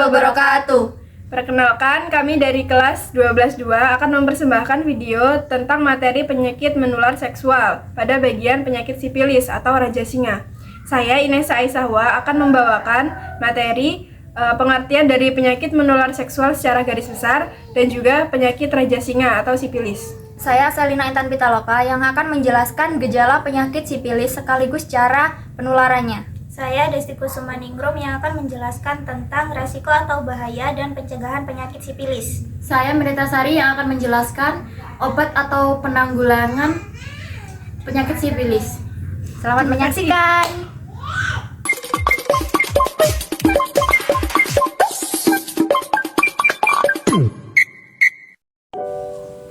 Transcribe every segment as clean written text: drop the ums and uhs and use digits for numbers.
wabarakatuh. Perkenalkan, kami dari kelas 12.2 akan mempersembahkan video tentang materi penyakit menular seksual pada bagian penyakit sipilis atau Raja Singa. Saya, Inessa Aisahwa, akan membawakan materi pengertian dari penyakit menular seksual secara garis besar dan juga penyakit Raja Singa atau sipilis. Saya Selina Intan Pitaloka yang akan menjelaskan gejala penyakit sipilis sekaligus cara penularannya. Saya Desti Kusumaningrum yang akan menjelaskan tentang resiko atau bahaya dan pencegahan penyakit sipilis. Saya Merita Sari yang akan menjelaskan obat atau penanggulangan penyakit sipilis. Selamat menyaksikan.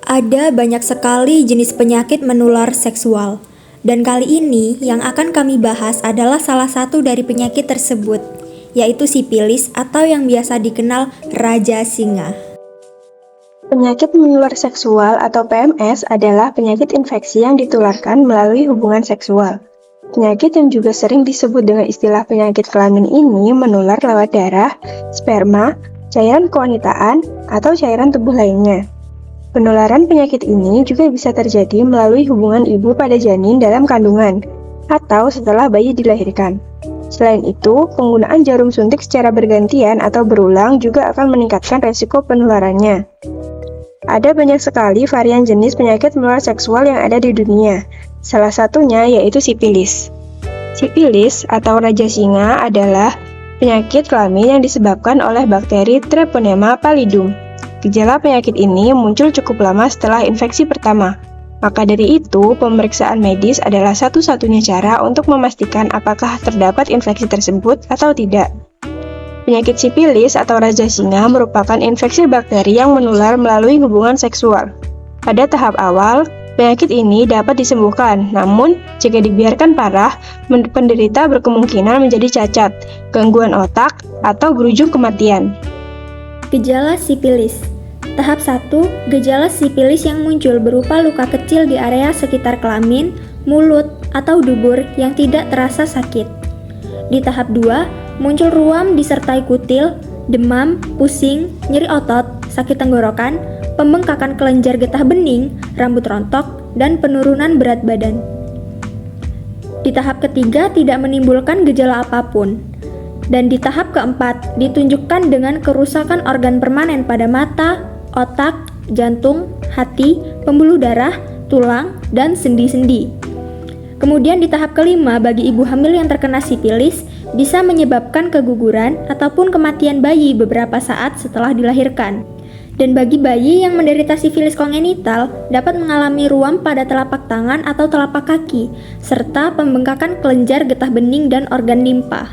Ada banyak sekali jenis penyakit menular seksual. Dan kali ini yang akan kami bahas adalah salah satu dari penyakit tersebut, yaitu sipilis atau yang biasa dikenal Raja Singa. Penyakit menular seksual atau PMS adalah penyakit infeksi yang ditularkan melalui hubungan seksual. Penyakit yang juga sering disebut dengan istilah penyakit kelamin ini menular lewat darah, sperma, cairan kewanitaan, atau cairan tubuh lainnya. Penularan penyakit ini juga bisa terjadi melalui hubungan ibu pada janin dalam kandungan, atau setelah bayi dilahirkan. Selain itu, penggunaan jarum suntik secara bergantian atau berulang juga akan meningkatkan resiko penularannya. Ada banyak sekali varian jenis penyakit menular seksual yang ada di dunia. Salah satunya yaitu sipilis. Sipilis atau Raja Singa adalah penyakit kelamin yang disebabkan oleh bakteri Treponema pallidum. Gejala penyakit ini muncul cukup lama setelah infeksi pertama. Maka dari itu, pemeriksaan medis adalah satu-satunya cara untuk memastikan apakah terdapat infeksi tersebut atau tidak. Penyakit sipilis atau Raja Singa merupakan infeksi bakteri yang menular melalui hubungan seksual. Pada tahap awal, penyakit ini dapat disembuhkan, namun jika dibiarkan parah, penderita berkemungkinan menjadi cacat, gangguan otak, atau berujung kematian. Gejala sipilis. Tahap 1, gejala sipilis yang muncul berupa luka kecil di area sekitar kelamin, mulut, atau dubur yang tidak terasa sakit. Di tahap 2, muncul ruam disertai kutil, demam, pusing, nyeri otot, sakit tenggorokan, pembengkakan kelenjar getah bening, rambut rontok, dan penurunan berat badan. Di tahap ketiga tidak menimbulkan gejala apapun. Dan di tahap keempat ditunjukkan dengan kerusakan organ permanen pada mata, otak, jantung, hati, pembuluh darah, tulang, dan sendi-sendi. Kemudian di tahap kelima bagi ibu hamil yang terkena sipilis bisa menyebabkan keguguran ataupun kematian bayi beberapa saat setelah dilahirkan. Dan bagi bayi yang menderita sifilis kongenital dapat mengalami ruam pada telapak tangan atau telapak kaki, serta pembengkakan kelenjar getah bening dan organ limpa.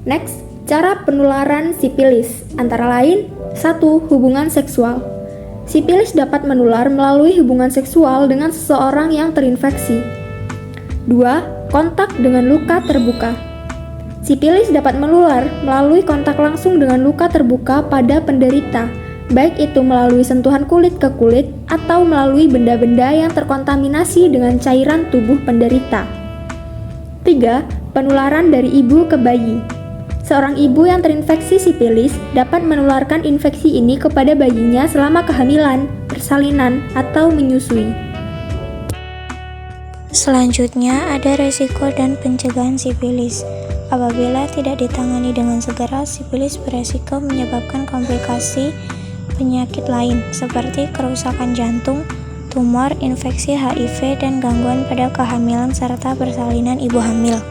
Next, cara penularan sipilis antara lain 1. Hubungan seksual. Sipilis dapat menular melalui hubungan seksual dengan seseorang yang terinfeksi. 2. Kontak dengan luka terbuka. Sipilis dapat menular melalui kontak langsung dengan luka terbuka pada penderita, baik itu melalui sentuhan kulit ke kulit atau melalui benda-benda yang terkontaminasi dengan cairan tubuh penderita. 3. Penularan dari ibu ke bayi. Seorang ibu yang terinfeksi sipilis dapat menularkan infeksi ini kepada bayinya selama kehamilan, persalinan, atau menyusui. Selanjutnya ada resiko dan pencegahan sipilis. Apabila tidak ditangani dengan segera, sipilis beresiko menyebabkan komplikasi penyakit lain seperti kerusakan jantung, tumor, infeksi HIV, dan gangguan pada kehamilan serta persalinan ibu hamil.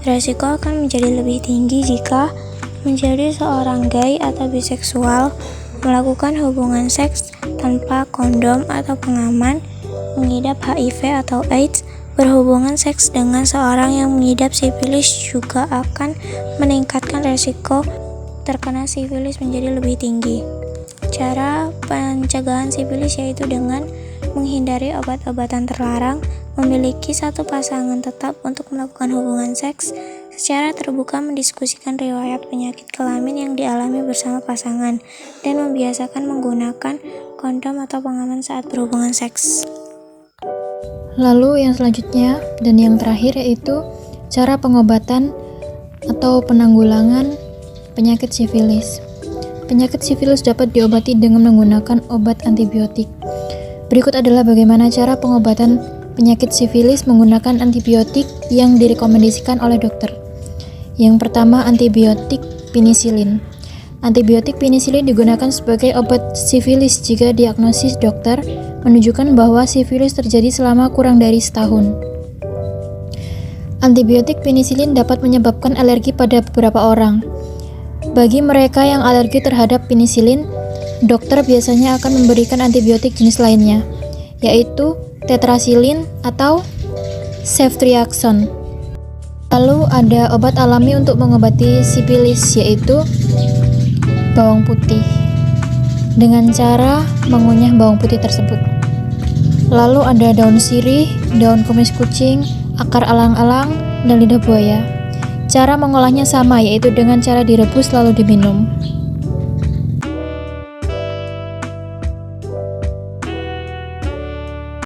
Resiko akan menjadi lebih tinggi jika menjadi seorang gay atau biseksual, melakukan hubungan seks tanpa kondom atau pengaman, mengidap HIV atau AIDS, berhubungan seks dengan seorang yang mengidap sipilis juga akan meningkatkan resiko terkena sipilis menjadi lebih tinggi. Cara pencegahan sipilis yaitu dengan menghindari obat-obatan terlarang, memiliki satu pasangan tetap untuk melakukan hubungan seks, secara terbuka mendiskusikan riwayat penyakit kelamin yang dialami bersama pasangan, dan membiasakan menggunakan kondom atau pengaman saat berhubungan seks. Lalu yang selanjutnya dan yang terakhir yaitu cara pengobatan atau penanggulangan Penyakit sifilis. Penyakit sifilis dapat diobati dengan menggunakan obat antibiotik. Berikut adalah bagaimana cara pengobatan penyakit sifilis menggunakan antibiotik yang direkomendasikan oleh dokter. Yang pertama, antibiotik penisilin. Antibiotik penisilin digunakan sebagai obat sifilis jika diagnosis dokter menunjukkan bahwa sifilis terjadi selama kurang dari setahun. Antibiotik penisilin dapat menyebabkan alergi pada beberapa orang. Bagi mereka yang alergi terhadap penisilin, dokter biasanya akan memberikan antibiotik jenis lainnya, yaitu tetrasilin atau ceftriaxone. Lalu ada obat alami untuk mengobati sifilis, yaitu bawang putih, dengan cara mengunyah bawang putih tersebut. Lalu ada daun sirih, daun kumis kucing, akar alang-alang, dan lidah buaya. Cara mengolahnya sama, yaitu dengan cara direbus lalu diminum.